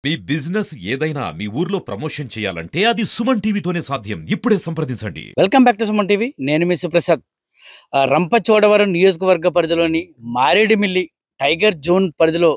మీ business ఏదైనా మీ ఊర్లో promotion చేయాలంటే అది సుమన్ టీవీతోనే సాధ్యం. ఇప్పుడే సంప్రదించండి. Welcome back to Suman TV. నేను మీ సుప్రసాద్. రంపచోడవరం నియోజకవర్గ పరిధిలోని మారేడుమిల్లి టైగర్ జోన్ పరిధిలో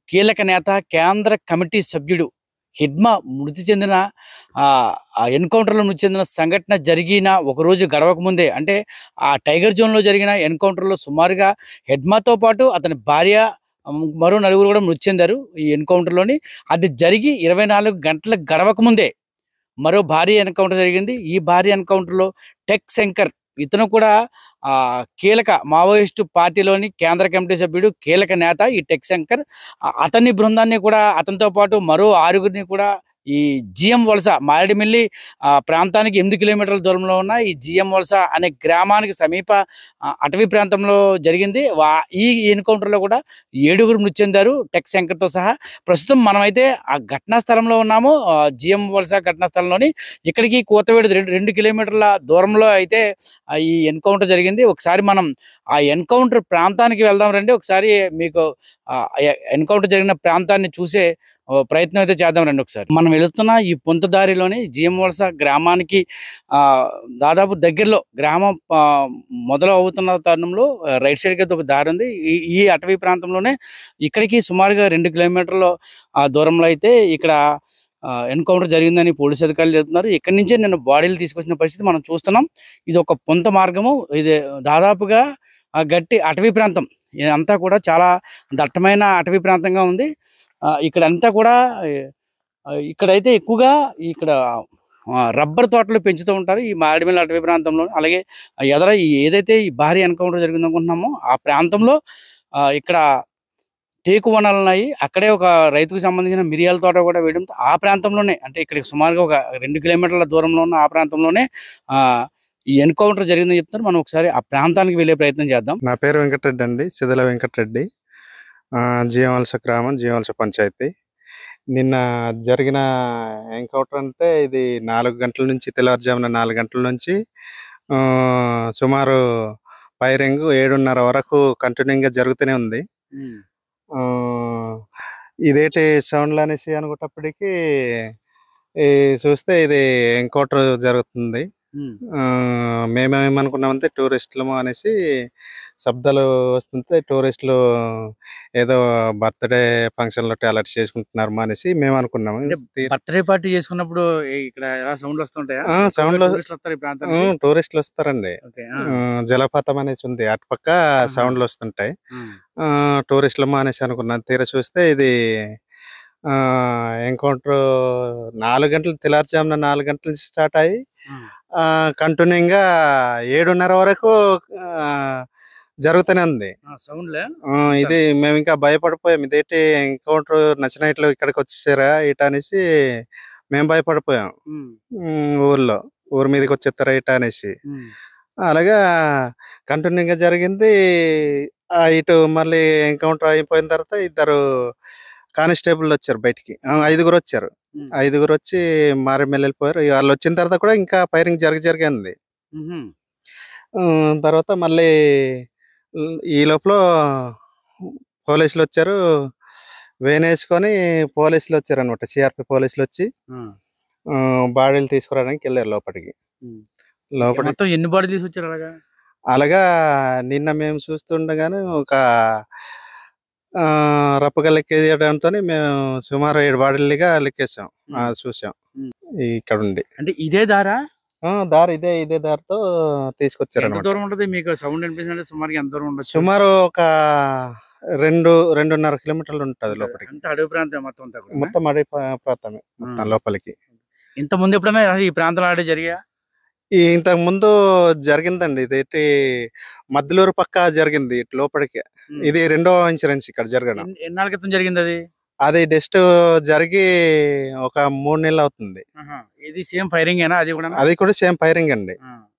కీలక నేత, కేంద్ర కమిటీ సభ్యుడు హిడ్మా మృతి చెందిన ఎన్కౌంటర్లో మృతి చెందిన సంఘటన జరిగిన ఒకరోజు గడవక ముందే, అంటే ఆ టైగర్ జోన్లో జరిగిన ఎన్కౌంటర్లో సుమారుగా హిడ్మాతో పాటు అతని భార్య, మరో నలుగురు కూడా మృతి చెందారు ఈ ఎన్కౌంటర్లోని. అది జరిగి 24 గంటలకు గడవక ముందే మరో భారీ ఎన్కౌంటర్ జరిగింది. ఈ భారీ ఎన్కౌంటర్‌లో టెక్ శంకర్, ఇతను కూడా కీలక మావోయిస్టు పార్టీలోని కేంద్ర కమిటీ సభ్యుడు, కీలక నేత ఈ టెక్ శంకర్. అతని బృందాన్ని కూడా, అతనితో పాటు మరో 6గురిని కూడా ఈ జిఎం వలస, మారేడుమిల్లి ప్రాంతానికి 8 కిలోమీటర్ల దూరంలో ఉన్న ఈ జిఎం వలస అనే గ్రామానికి సమీప అటవీ ప్రాంతంలో జరిగింది. ఈ ఎన్కౌంటర్‌లో కూడా 7గురు మృతి చెందారు టెక్ శంకర్‌తో సహా. ప్రస్తుతం మనమైతే ఆ ఘటనా స్థలంలో ఉన్నాము. జిఎం వలస ఘటనా స్థలంలోని. ఇక్కడికి కూతవేడు 2 కిలోమీటర్ల దూరంలో అయితే ఈ ఎన్కౌంటర్ జరిగింది. ఒకసారి మనం ఆ ఎన్కౌంటర్ ప్రాంతానికి వెళ్దాం రండి. ఒకసారి మీకు ఎన్కౌంటర్ జరిగిన ప్రాంతాన్ని చూసే ప్రయత్నం అయితే చేద్దాం రండి. ఒకసారి మనం వెళుతున్న ఈ పొంత దారిలోని జిఎం వలస గ్రామానికి దాదాపు దగ్గరలో గ్రామం మొదలు అవుతున్న తరుణంలో రైట్ సైడ్కి అయితే ఒక దారి ఉంది. ఈ అటవీ ప్రాంతంలోనే ఇక్కడికి సుమారుగా 2 కిలోమీటర్ల దూరంలో అయితే ఇక్కడ ఎన్కౌంటర్ జరిగిందని పోలీసు అధికారులు చెబుతున్నారు. ఇక్కడి నుంచే నేను బాడీలు తీసుకొచ్చిన పరిస్థితి మనం చూస్తున్నాం. ఇది ఒక పొంత మార్గము. ఇది దాదాపుగా గట్టి అటవీ ప్రాంతం. ఇదంతా కూడా చాలా దట్టమైన అటవీ ప్రాంతంగా ఉంది. ఇక్కడంతా కూడా ఇక్కడైతే ఎక్కువగా ఇక్కడ రబ్బర్ తోటలు పెంచుతూ ఉంటారు ఈ మారేడుమిల్లి అటవీ ప్రాంతంలో. అలాగే ఏదైతే ఈ భారీ ఎన్కౌంటర్ జరిగింది అనుకుంటున్నామో ఆ ప్రాంతంలో ఇక్కడ టేకు వనాలు ఉన్నాయి. అక్కడే ఒక రైతుకు సంబంధించిన మిరియాల తోట కూడా వేయడంతో ఆ ప్రాంతంలోనే, అంటే ఇక్కడికి సుమారుగా ఒక 2 కిలోమీటర్ల దూరంలో ఉన్న ఆ ప్రాంతంలోనే ఈ ఎన్కౌంటర్ జరిగిందని చెప్తున్నారు. మనం ఒకసారి ఆ ప్రాంతానికి వెళ్ళే ప్రయత్నం చేద్దాం. నా పేరు వెంకటరెడ్డి అండి, సిదల వెంకటరెడ్డి. జీవవలస గ్రామం, జీవవలస పంచాయతీ. నిన్న జరిగిన ఎన్కౌంటర్ అంటే ఇది 4 గంటల నుంచి, తెల్లవారుజామున 4 గంటల నుంచి సుమారు ఫైరింగ్ 7:30 వరకు కంటిన్యూగా జరుగుతూనే ఉంది. ఇదేంటి సౌండ్లు అనేసి అనుకున్నప్పటికీ చూస్తే ఇది ఎన్కౌంటర్ జరుగుతుంది. మేమేమనుకున్నామంటే టూరిస్టులము అనేసి శబ్దాలు వస్తుంటే టూరిస్టులు ఏదో బర్త్డే ఫంక్షన్లో అలర్ట్ చేసుకుంటున్నారు అనేసి మేము అనుకున్నాము. బర్త్డే పార్టీ చేసుకున్నప్పుడు ఇక్కడ సౌండ్లు వస్తుంటాయా? టూరిస్టులు వస్తారండి. జలపాతం అనేసి ఉంది అటుపక్క, సౌండ్లు వస్తుంటాయి. టూరిస్టులము అనేసి అనుకున్నాం. తీరా చూస్తే ఇది ఎన్కౌంటర్ 4 గంటలు, తెల్లారుజామున 4 గంటల నుంచి స్టార్ట్ అయ్యి కంటిన్యూగా 7:30 వరకు జరుగుతూనే ఉంది. ఇది మేము ఇంకా భయపడిపోయాం. ఇదేంటి ఎన్కౌంటర్ నచ్చినట్లు ఇక్కడికి వచ్చేసారా ఇట అనేసి మేము భయపడిపోయాం. ఊరి మీదకి వచ్చేస్తారా ఇట అనేసి. అలాగా కంటిన్యూగా జరిగింది. ఇటు మళ్ళీ ఎన్కౌంటర్ అయిపోయిన తర్వాత 2 కానిస్టేబుల్ వచ్చారు బయటికి. 5గురు వచ్చారు. 5గురు వచ్చి మారేడుమిల్లి వెళ్ళిపోయారు. వాళ్ళు వచ్చిన తర్వాత కూడా ఇంకా ఫైరింగ్ జరిగింది. తర్వాత మళ్ళీ ఈ లోపల పోలీసులు వచ్చారు. వేనేసుకొని పోలీసులు వచ్చారు అనమాట. సిఆర్పి పోలీసులు వచ్చి బాడీలు తీసుకురావడానికి వెళ్ళారు లోపలికి. ఎన్ని బాడీలు తీసుకొచ్చారు? అలాగా నిన్న మేము చూస్తుండగానే ఒక రప్పగా లెక్కేయడంతో మేము సుమారు 7 బాడీలుగా లెక్కేసాం, చూసాం ఇక్కడ ఉండి. అంటే ఇదే దారా? దారి ఇదే దారితో తీసుకొచ్చారు. సుమారు ఒక 2-2.5 కిలోమీటర్లు ఉంటుంది లోపలికి. అడవి ప్రాంతం మొత్తం అడవి ప్రాంతమే మొత్తం లోపలికి. ఇంత ముందు ఎప్పుడైనా ఈ ప్రాంతంలో ఆడే జరిగా? ఇంతకు ముందు జరిగిందండి. ఇదేంటి మద్దలూరు పక్క జరిగింది లోపలికి. ఇది 2వ ఇన్సిడెన్స్ ఇక్కడ జరగడం. ఎన్నాళ్ళ క్రితం జరిగింది అది? అది జస్ట్ జరిగి ఒక 3 నెలలు అవుతుంది. ఇది సేమ్ ఫైరింగ్ ఏనా? అది కూడా సేమ్ ఫైరింగ్ అండి.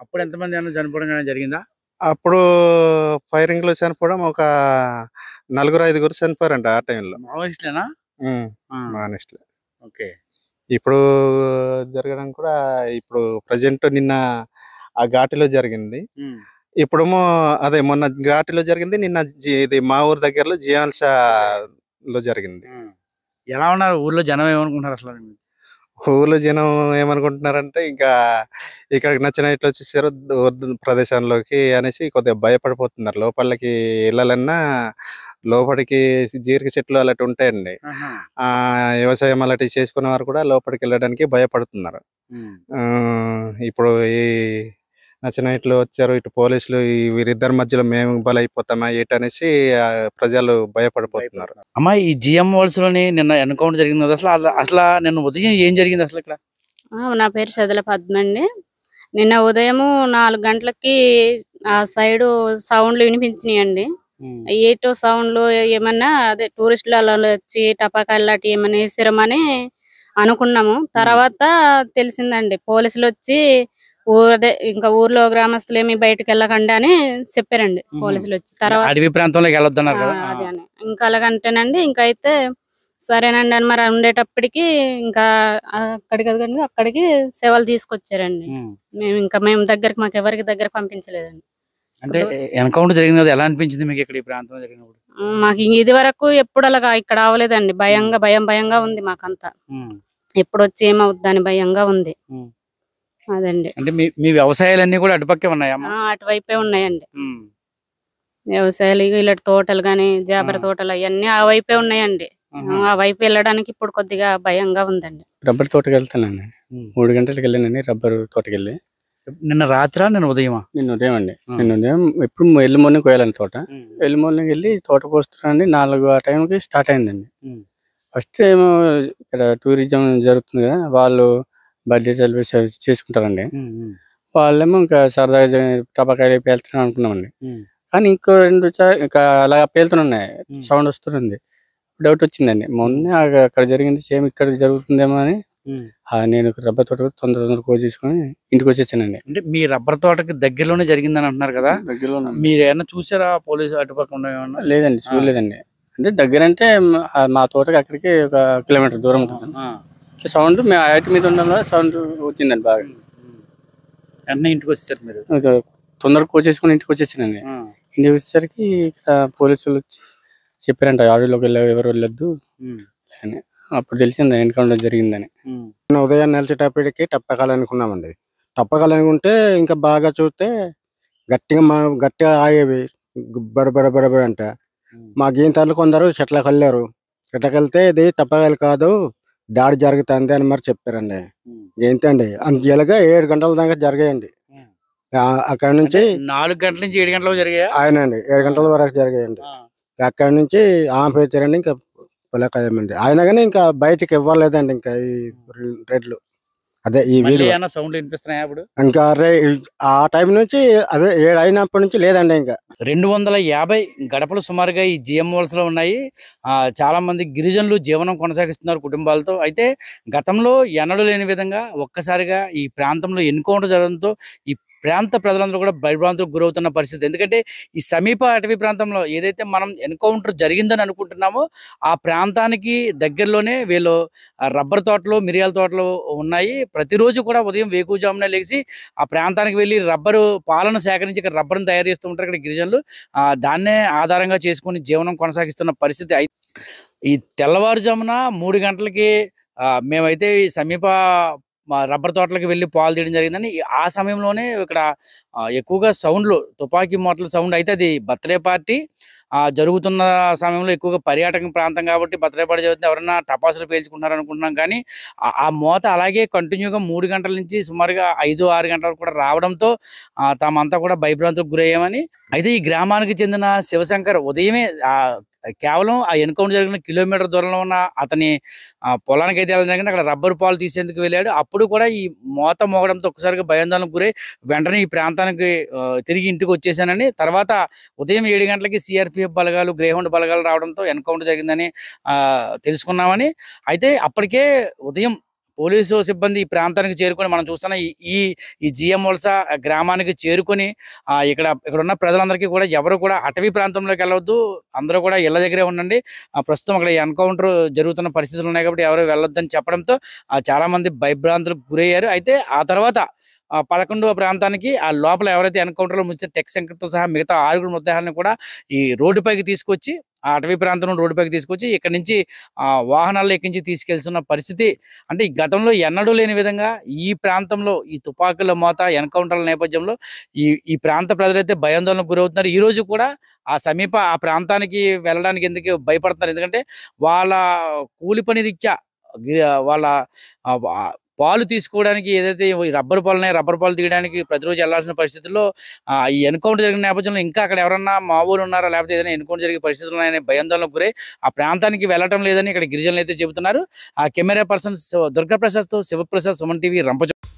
అప్పుడు ఎంతమంది చనిపోవడం జరిగిందా? అప్పుడు ఫైరింగ్ లో చనిపోవడం ఒక 4-5గురు చనిపోయారంట ఆ టైంలో. మావోయిస్టులేనా? మావోయిస్టులే. ఓకే. ఇప్పుడు జరగడం కూడా ఇప్పుడు ప్రజెంట్ నిన్న ఆ ఘాటిలో జరిగింది. ఇప్పుడేమో అదే మొన్న ఘాటిలో జరిగింది. నిన్న ఇది మా ఊరు దగ్గరలో జియాల్సా లో జరిగింది. ఎలా ఉన్నారు ఊర్లో జనం ఏమనుకుంటున్నారు అసలు? ఊర్లో జనం ఏమనుకుంటున్నారంటే ఇంకా ఇక్కడికి నచ్చినట్లు వచ్చేసారు ప్రదేశంలోకి అనేసి కొద్దిగా భయపడిపోతున్నారు. లోపలికి వెళ్ళాలన్నా లోపలికి జీరికి చెట్లు అలాంటి ఉంటాయండి. వ్యవసాయం అలాంటివి చేసుకునే వారు కూడా లోపలికి వెళ్ళడానికి భయపడుతున్నారు. ఇప్పుడు ఈ నచ్చినట్లు వచ్చారు ఇటు పోలీసులు, వీరిద్దరి మధ్యలో మేము బలైపోతామా ఏంటనేసి ప్రజలు భయపడిపోతున్నారు. అమ్మా, ఈ జిఎం వాల్స్ లోని నిన్న ఎన్కౌంటర్ జరిగింది కదా, అసలు నిన్న ఉదయం ఏం జరిగింది అసలు ఇక్కడ? నా పేరు సదల పద్మ అండి. నిన్న ఉదయం 4 గంటలకి ఆ సైడ్ సౌండ్లు వినిపించినాయండి. ఏటో సౌండ్లు ఏమన్నా అదే టూరిస్టులు అలా వచ్చి టపాకాయలు లాంటి ఏమన్నా వేసారమని అనుకున్నాము. తర్వాత తెలిసిందండి, పోలీసులు వచ్చి ఇంకా ఊర్లో గ్రామస్తులు ఏమి బయటకు వెళ్ళకండి అని చెప్పారండి. పోలీసులు వచ్చి తర్వాత అడవి ప్రాంతంలోకి వెళ్ళొద్దన్నారు కదా. అదే అని ఇంకా అలాగంటేనండి, ఇంకా అయితే సరేనండి అని మరి ఉండేటప్పటికి ఇంకా అక్కడికి సేవలు తీసుకొచ్చారండి. మేము దగ్గరికి మాకు ఎవరికి దగ్గర పంపించలేదండి. అంటే ఎన్కౌంటర్ జరిగింది కదా, ఎలా అనిపించింది మీకు ఇక్కడ ఈ ప్రాంతంలో జరిగినప్పుడు? మాకు ఇది వరకు ఎప్పుడు అలాగా ఇక్కడ అవ్వలేదండి. భయంగా ఉంది మాకంతా. ఎప్పుడు వచ్చి ఏమవుద్దని భయంగా ఉంది. అదండి. అంటే మీ వ్యవసాయాలన్నీ కూడా అటుపక్కే ఉన్నాయా? అటువైపే ఉన్నాయండి వ్యవసాయాలు. ఇలాంటి తోటలు గాని జాబర తోటలు అవన్నీ ఆ వైపే ఉన్నాయండి. ఆ వైపు వెళ్ళడానికి ఇప్పుడు కొద్దిగా భయంగా ఉందండి. రబ్బర్ తోటకి వెళ్తానండి. 3 గంటలకు వెళ్ళానండి రబ్బర్ తోటకి వెళ్ళి. నిన్న రాత్రా నిన్న ఉదయమా? నిన్న ఉదయం అండి. నిన్న ఉదయం ఎప్పుడు ఎల్లు మార్నింగ్ కోయాలండి తోట. ఎల్లు మార్నింగ్ వెళ్ళి తోట కోస్తున్నాండి. 4 ఆ టైంకి స్టార్ట్ అయిందండి. ఫస్ట్ ఏమో ఇక్కడ టూరిజం జరుగుతుంది కదా, వాళ్ళు బర్త్డే సెలబ్రేషన్ చేసుకుంటారండి. వాళ్ళేమో ఇంకా సరదాగా టపాకాయలు పేలుతున్నాం అనుకున్నామండి. కానీ ఇంకో 2 ఇంకా అలా పేలుతున్నాయి, సౌండ్ వస్తుంది. డౌట్ వచ్చిందండి. మొన్న అక్కడ జరిగింది సేమ్ ఇక్కడ జరుగుతుందేమో అని నేను రబ్బర్ తోట తొందర కోసేసుకొని ఇంటికి వచ్చేసానండి. అంటే మీ రబ్బర్ తోటకి దగ్గరలోనే జరిగిందని అంటున్నారు కదా, దగ్గరలో మీరు ఏమన్నా చూసారా? పోలీసు అటుపక్క లేదండి, చూడలేదండి. అంటే దగ్గర అంటే మా తోటకి అక్కడికి 1 కిలోమీటర్ దూరం ఉంటుంది. సౌండ్ మేము హైట్ మీద ఉండడం వల్ల సౌండ్ వచ్చిందండి బాగా. వెంటనే ఇంటికి వచ్చేసారు మీరు? తొందరగా కోసేసుకొని ఇంటికి వచ్చేసానండి. ఇంటికి వచ్చేసరికి ఇక్కడ పోలీసులు వచ్చి చెప్పారంట, ఆడియోలోకి ఎవరు వెళ్ళొద్దు అని. అప్పుడు తెలిసింది ఎన్కౌంటర్ జరిగిందని. ఉదయం నిలిచేటప్పటికి టప్పకాలనుకున్నామండి. టప్పకాలనుకుంటే ఇంకా బాగా చూస్తే గట్టిగా ఆగేవి, బడబడ అంటే. మా గీంతలు కొందరు చెట్లకు వెళ్ళారు. చెట్లకు వెళ్తే ఇది టప్పకాయలు కాదు, దాడి జరుగుతుంది అని మరి చెప్పారండి. ఏంటండి అంతేలాగా 7 గంటల దాకా జరిగాయండి. అక్కడ నుంచి 4 గంటల నుంచి 7 గంటలకు జరిగాయి. ఆయనండి 7 గంటల వరకు జరిగాయండి. అక్కడి నుంచి ఆపేచారండి. ఇంకా పొలకాయమండి. అయినా కానీ ఇంకా బయటకి ఇవ్వలేదండి. ఇంకా ఈ రెడ్లు అదే ఈ సౌండ్ వినిపిస్తున్నాయి అప్పుడు. ఇంకా ఆ టైం నుంచి అదే 7 అయినప్పటి నుంచి లేదండి. ఇంకా 250 గడపలు సుమారుగా ఈ జిఎం వాల్స్ లో ఉన్నాయి. చాలా మంది గిరిజనులు జీవనం కొనసాగిస్తున్నారు కుటుంబాలతో. అయితే గతంలో ఎన్నడూ లేని విధంగా ఒక్కసారిగా ఈ ప్రాంతంలో ఎన్కౌంటర్ జరగడంతో ఈ ప్రాంత ప్రజలందరూ కూడా భయభ్రాంతులకు గురవుతున్న పరిస్థితి. ఎందుకంటే ఈ సమీప అటవీ ప్రాంతంలో ఏదైతే మనం ఎన్కౌంటర్ జరిగిందని అనుకుంటున్నామో ఆ ప్రాంతానికి దగ్గరలోనే వీళ్ళు రబ్బర్ తోటలు, మిరియాల తోటలు ఉన్నాయి. ప్రతిరోజు కూడా ఉదయం వేకువజామున లేచి ఆ ప్రాంతానికి వెళ్ళి రబ్బరు పాలను సేకరించి ఇక్కడ రబ్బర్ని తయారు చేస్తూ ఉంటారు ఇక్కడ గిరిజనులు. దాన్నే ఆధారంగా చేసుకుని జీవనం కొనసాగిస్తున్న పరిస్థితి. ఈ తెల్లవారుజామున 3 గంటలకి మేమైతే ఈ సమీప రబ్బర్ తోటలకు వెళ్ళి పాలు తీయడం జరిగిందని. ఆ సమయంలోనే ఇక్కడ ఎక్కువగా సౌండ్లు, తుపాకీ మూటల సౌండ్. అయితే అది బర్త్డే పార్టీ జరుగుతున్న సమయంలో ఎక్కువగా పర్యాటక ప్రాంతం కాబట్టి బర్త్డే పార్టీ జరుగుతుంది, ఎవరైనా టపాసులు పేల్చుకుంటున్నారు అనుకుంటున్నాం. కానీ ఆ మోత అలాగే కంటిన్యూగా 3 గంటల నుంచి సుమారుగా 5-6 గంటల వరకు కూడా రావడంతో తామంతా కూడా భయభ్రాంతులకు గురయ్యామని. అయితే ఈ గ్రామానికి చెందిన శివశంకర్ ఉదయమే కేవలం ఆ ఎన్కౌంటర్ జరిగిన కిలోమీటర్ దూరంలో ఉన్న అతని పొలానికి అయితే వెళ్ళడం, అక్కడ రబ్బర్ పాలు తీసేందుకు వెళ్ళాడు. అప్పుడు కూడా ఈ మోత మోగడంతో ఒక్కసారిగా భయాందోళనకు గురై వెంటనే ఈ ప్రాంతానికి తిరిగి ఇంటికి వచ్చేసానని. తర్వాత ఉదయం 7 గంటలకి సిఆర్పిఎఫ్ బలగాలు, గ్రేహౌండ్ బలగాలు రావడంతో ఎన్కౌంటర్ జరిగిందని తెలుసుకున్నామని. అయితే అప్పటికే ఉదయం పోలీసు సిబ్బంది ఈ ప్రాంతానికి చేరుకొని మనం చూస్తున్న ఈ జిఎం వలస గ్రామానికి చేరుకొని ఇక్కడ ఉన్న ప్రజలందరికీ కూడా ఎవరు కూడా అటవీ ప్రాంతంలోకి వెళ్ళవద్దు, అందరూ కూడా ఇళ్ల దగ్గరే ఉండండి, ప్రస్తుతం అక్కడ ఎన్కౌంటర్ జరుగుతున్న పరిస్థితులు ఉన్నాయి కాబట్టి ఎవరు వెళ్ళొద్దని చెప్పడంతో చాలా మంది భయభ్రాంతులకు గురయ్యారు. అయితే ఆ తర్వాత 11వ ప్రాంతానికి ఆ లోపల ఎవరైతే ఎన్కౌంటర్లో ముంచిన టెక్ శంకర్తో సహా మిగతా 6 మృతదేహాలను కూడా ఈ రోడ్డుపైకి తీసుకొచ్చి ఆ అటవీ ప్రాంతం నుండి రోడ్డుపైకి తీసుకొచ్చి ఇక్కడ నుంచి వాహనాల్లో ఎక్కించి తీసుకెళ్తున్న పరిస్థితి. అంటే ఈ గతంలో ఎన్నడూ లేని విధంగా ఈ ప్రాంతంలో ఈ తుపాకుల మోత ఎన్కౌంటర్ల నేపథ్యంలో ఈ ప్రాంత ప్రజలైతే భయాందోళనకు గురవుతున్నారు. ఈ రోజు కూడా ఆ ప్రాంతానికి వెళ్ళడానికి ఎందుకు భయపడుతున్నారు, ఎందుకంటే వాళ్ళ కూలి పని రీత్యా వాళ్ళ పాలు తీసుకోవడానికి ఏదైతే రబ్బర్ పాలు ఉన్నాయో రబ్బర్ పాలు తీయడానికి ప్రతిరోజు వెళ్లాల్సిన పరిస్థితుల్లో ఈ ఎన్కౌంటర్ జరిగిన నేపథ్యంలో ఇంకా అక్కడ ఎవరన్నా మావోలు ఉన్నారా లేకపోతే ఏదైనా ఎన్కౌంటర్ జరిగే పరిస్థితులు ఉన్నాయని భయాందోళనకు గురై ఆ ప్రాంతానికి వెళ్ళటం లేదని ఇక్కడ గిరిజనులు అయితే చెబుతున్నారు. ఆ కెమెరా పర్సన్ దుర్గాప్రసాద్తో శివప్రసాద్, సుమన్ టీవీ, రంపచోడవరం.